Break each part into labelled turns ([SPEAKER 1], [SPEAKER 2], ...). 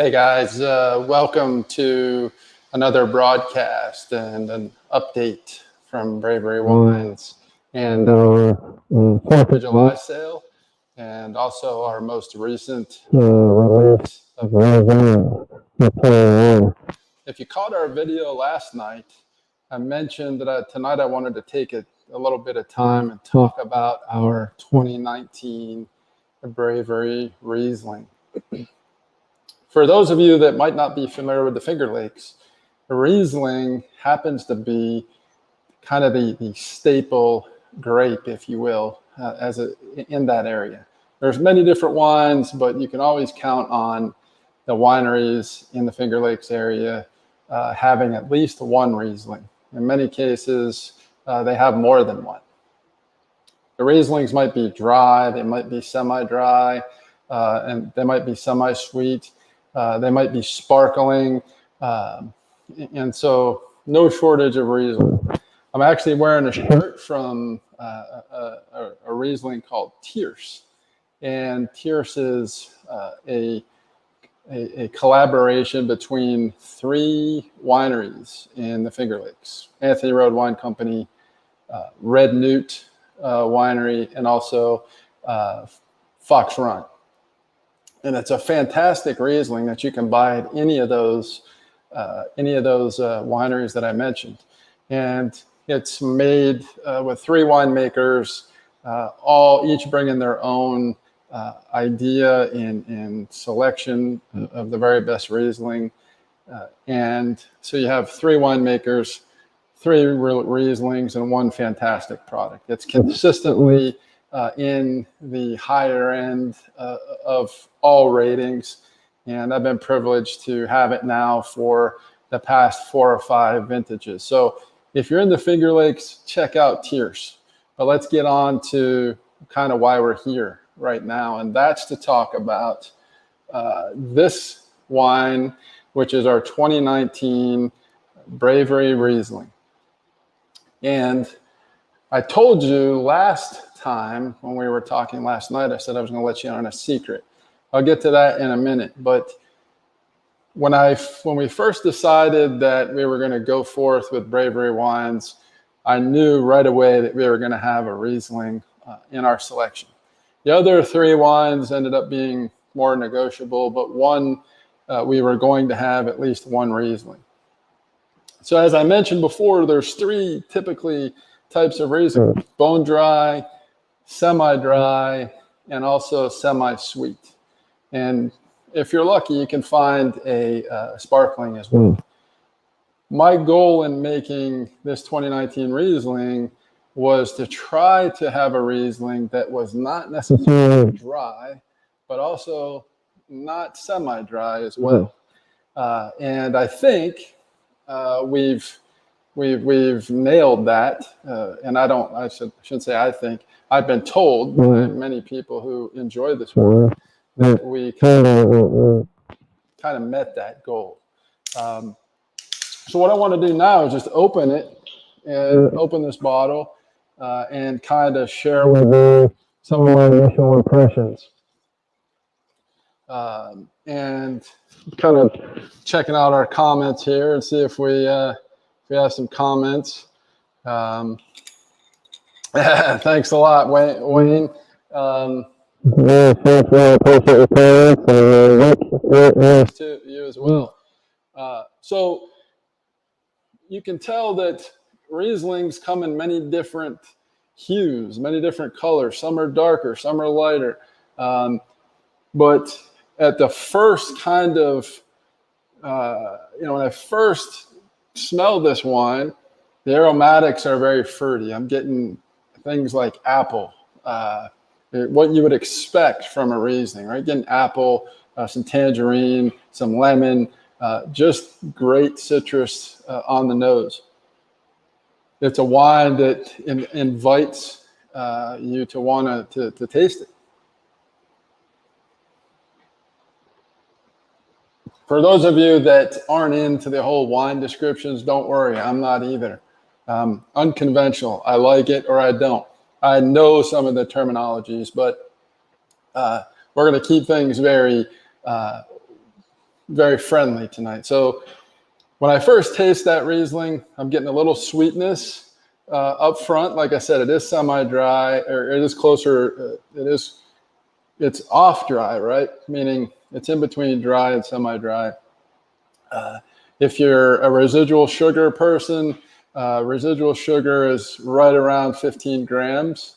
[SPEAKER 1] Hey guys, welcome to another broadcast and an update from Bravery Wines and our 4th of July sale, and also our most recent release of Riesling. If you caught our video last night, I mentioned that tonight I wanted to take a little bit of time and talk about our 2019 Bravery Riesling. For those of you that might not be familiar with the Finger Lakes, Riesling happens to be kind of the staple grape, if you will, in that area. There's many different wines, but you can always count on the wineries in the Finger Lakes area having at least one Riesling. In many cases, they have more than one. The Rieslings might be dry, they might be semi-dry, and they might be semi-sweet. They might be sparkling, and so no shortage of Riesling. I'm actually wearing a shirt from a Riesling called Tierce, and Tierce is a collaboration between 3 wineries in the Finger Lakes: Anthony Road Wine Company, Red Newt Winery, and also Fox Run. And it's a fantastic Riesling that you can buy at any of those wineries that I mentioned. And it's made with 3 winemakers, each bringing their own idea and selection of the very best Riesling. And so you have 3 winemakers, 3 Rieslings, and 1 fantastic product. It's consistently in the higher end of all ratings, and I've been privileged to have it now for the past 4 or 5 vintages. So if you're in the Finger Lakes, check out Tierce. But let's get on to kind of why we're here right now, and that's to talk about this wine, which is our 2019 Bravery Riesling. And I told you last time when we were talking last night, I said I was going to let you in on a secret. I'll get to that in a minute. But when we first decided that we were going to go forth with Bravery Wines, I knew right away that we were going to have a Riesling in our selection. The other 3 wines ended up being more negotiable, but one we were going to have at least 1 Riesling. So as I mentioned before, there's 3 typically types of Riesling: bone dry, semi-dry, and also semi-sweet. And if you're lucky, you can find a sparkling as well. My goal in making this 2019 Riesling was to try to have a Riesling that was not necessarily dry, but also not semi-dry as well. And I think we've nailed that. And I shouldn't say I think. I've been told by many people who enjoy this wine that we kind of met that goal. So what I want to do now is just open it, and open this bottle, and kind of share with you some of my initial impressions. And kind of checking out our comments here and see if we have some comments. Thanks a lot, Wayne. To you as well. So you can tell that Rieslings come in many different hues, many different colors. Some are darker, some are lighter. But at the first kind of, when I first smelled this wine, the aromatics are very fruity. I'm getting things like apple, what you would expect from a Riesling, right? Getting apple, some tangerine, some lemon, just great citrus on the nose. It's a wine that invites you to want to taste it. For those of you that aren't into the whole wine descriptions, don't worry, I'm not either. Unconventional, I like it or I don't. I know some of the terminologies, but we're going to keep things very very friendly tonight. So when I first taste that Riesling, I'm getting a little sweetness up front. Like I said, it is semi-dry, or it is closer. It's off dry, right? Meaning it's in between dry and semi-dry. If you're a residual sugar person, residual sugar is right around 15 grams.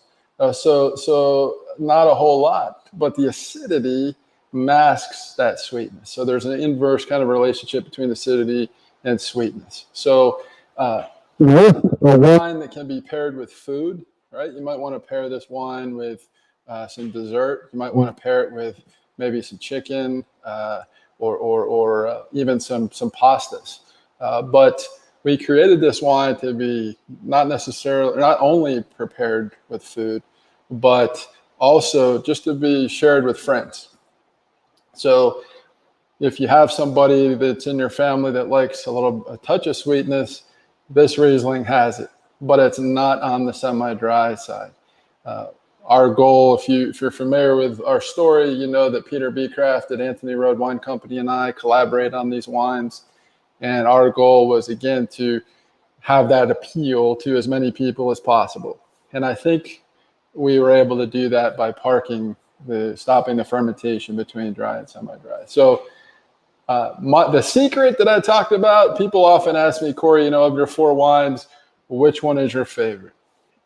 [SPEAKER 1] So not a whole lot, but the acidity masks that sweetness. So there's an inverse kind of relationship between acidity and sweetness. So with a wine that can be paired with food, right? You might want to pair this wine with some dessert. You might want to pair it with maybe some chicken or even some pastas. But we created this wine to be not only prepared with food, but also just to be shared with friends. So if you have somebody that's in your family that likes a touch of sweetness, this Riesling has it, but it's not on the semi-dry side. Our goal, if you're familiar with our story, you know that Peter Beecraft at Anthony Road Wine Company and I collaborate on these wines. And our goal was, again, to have that appeal to as many people as possible. And I think we were able to do that by stopping the fermentation between dry and semi-dry. So the secret that I talked about, people often ask me, Corey, of your 4 wines, which one is your favorite?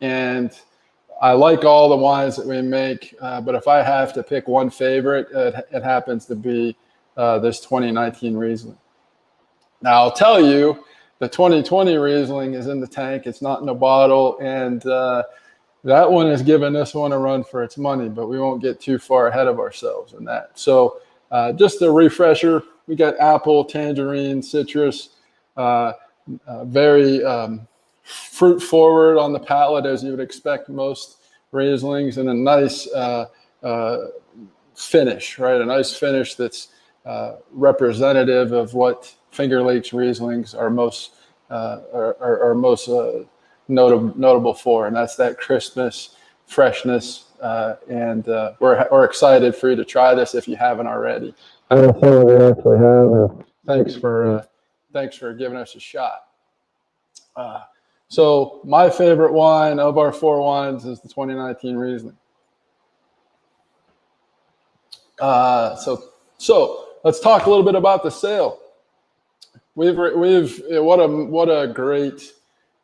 [SPEAKER 1] And I like all the wines that we make, but if I have to pick one favorite, it happens to be this 2019 Riesling. Now, I'll tell you, the 2020 Riesling is in the tank. It's not in a bottle, and that one is giving this one a run for its money, but we won't get too far ahead of ourselves in that. So just a refresher, we got apple, tangerine, citrus, very fruit forward on the palate, as you would expect most Rieslings, and a nice finish, right? A nice finish that's representative of what Finger Lakes Rieslings are most notable for, and that's that crispness, freshness, and we're excited for you to try this if you haven't already. I know some of you actually have. Thanks for giving us a shot. So my favorite wine of our 4 wines is the 2019 Riesling. So let's talk a little bit about the sale. What a great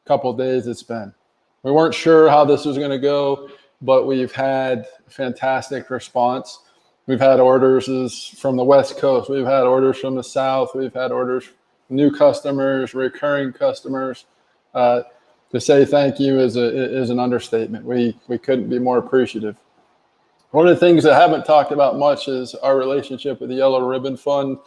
[SPEAKER 1] couple of days it's been. We weren't sure how this was going to go, but we've had fantastic response. We've had orders from the West Coast. We've had orders from the South. We've had orders from new customers, recurring customers. To say thank you is an understatement. We couldn't be more appreciative. One of the things I haven't talked about much is our relationship with the Yellow Ribbon Fund.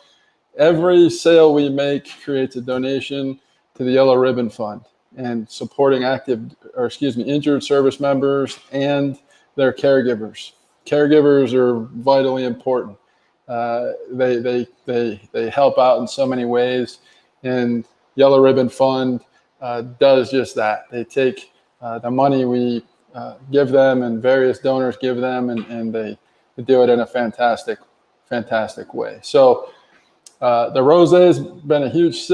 [SPEAKER 1] Every sale we make creates a donation to the Yellow Ribbon Fund and supporting injured service members and their caregivers. Caregivers are vitally important. They help out in so many ways, and Yellow Ribbon Fund does just that. They take the money we give them and various donors give them, and they do it in a fantastic way. So the rosé has been a huge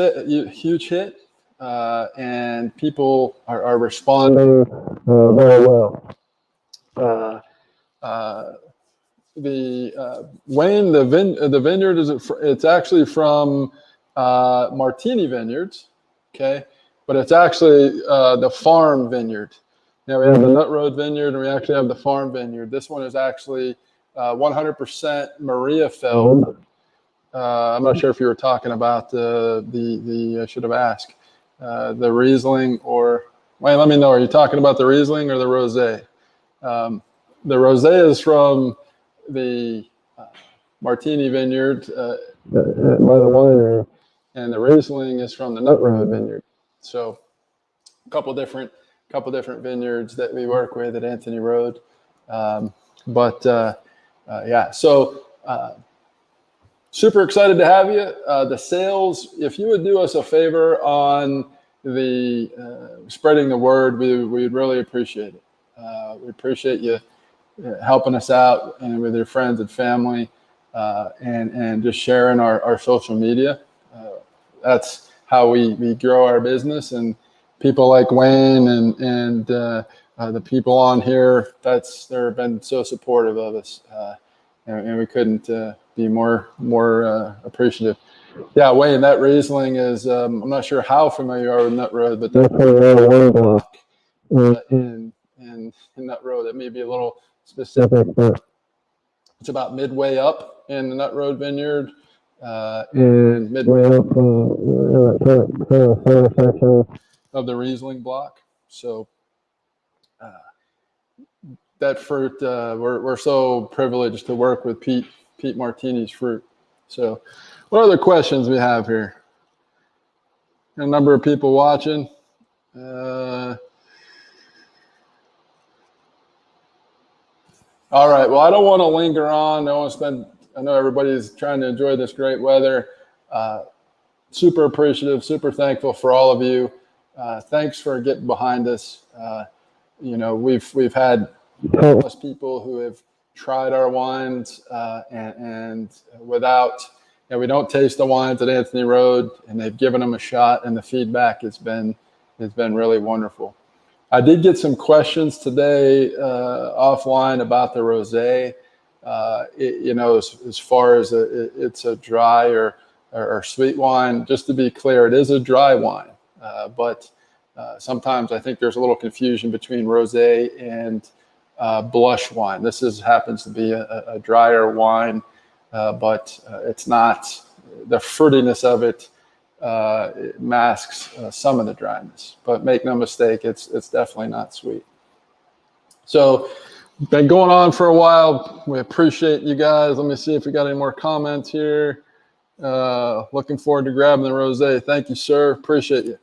[SPEAKER 1] hit, and people are responding very well. Wayne, the vineyard it's actually from Martini Vineyards, okay, but it's actually the farm vineyard. Now we have the Nut Road Vineyard, and we actually have the farm vineyard. This one is actually 100% Maria Feld. I'm not sure if you were talking about I should have asked the Riesling, or wait, let me know. Are you talking about the Riesling or the rosé? The rosé is from the Martini Vineyard by the winery, and the Riesling is from the Nut Road Vineyard. So a couple different vineyards that we work with at Anthony Road. So super excited to have you. The sales, if you would do us a favor on the spreading the word, we'd really appreciate it. We appreciate you helping us out and with your friends and family. and just sharing our social media. That's how we grow our business. And people like Wayne and the people on here, they've been so supportive of us, and we couldn't be more appreciative. Yeah, Wayne, that Riesling is, I'm not sure how familiar you are with Nut Road, but that's a one block in Nut Road. That may be a little specific, but it's about midway up in the Nut Road vineyard, and midway up of the Riesling block. So that fruit, we're so privileged to work with Pete Martini's fruit. So what other questions we have here? A number of people watching. All right. Well, I don't want to linger on. I know everybody's trying to enjoy this great weather. Super appreciative, super thankful for all of you. Thanks for getting behind us. We've had countless people who have tried our wines, and without, we don't taste the wines at Anthony Road, and they've given them a shot, and the feedback has been really wonderful. I did get some questions today offline about the rosé. As far as it's a dry or sweet wine. Just to be clear, it is a dry wine, but sometimes I think there's a little confusion between rosé and blush wine. This happens to be a drier wine, but it's not. The fruitiness of it masks some of the dryness, but make no mistake, it's definitely not sweet. So, been going on for a while. We appreciate you guys. Let me see if we got any more comments here. Looking forward to grabbing the rosé. Thank you, sir. Appreciate you.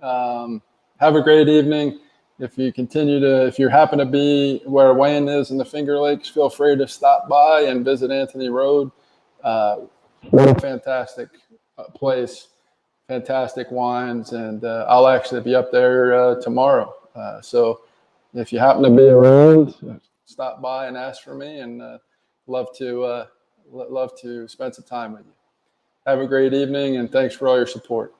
[SPEAKER 1] Have a great evening. If you happen to be where Wayne is in the Finger Lakes, feel free to stop by and visit Anthony Road. What a fantastic place. Fantastic wines, and I'll actually be up there tomorrow. So if you happen to be around, stop by and ask for me, and love to spend some time with you. Have a great evening, and thanks for all your support.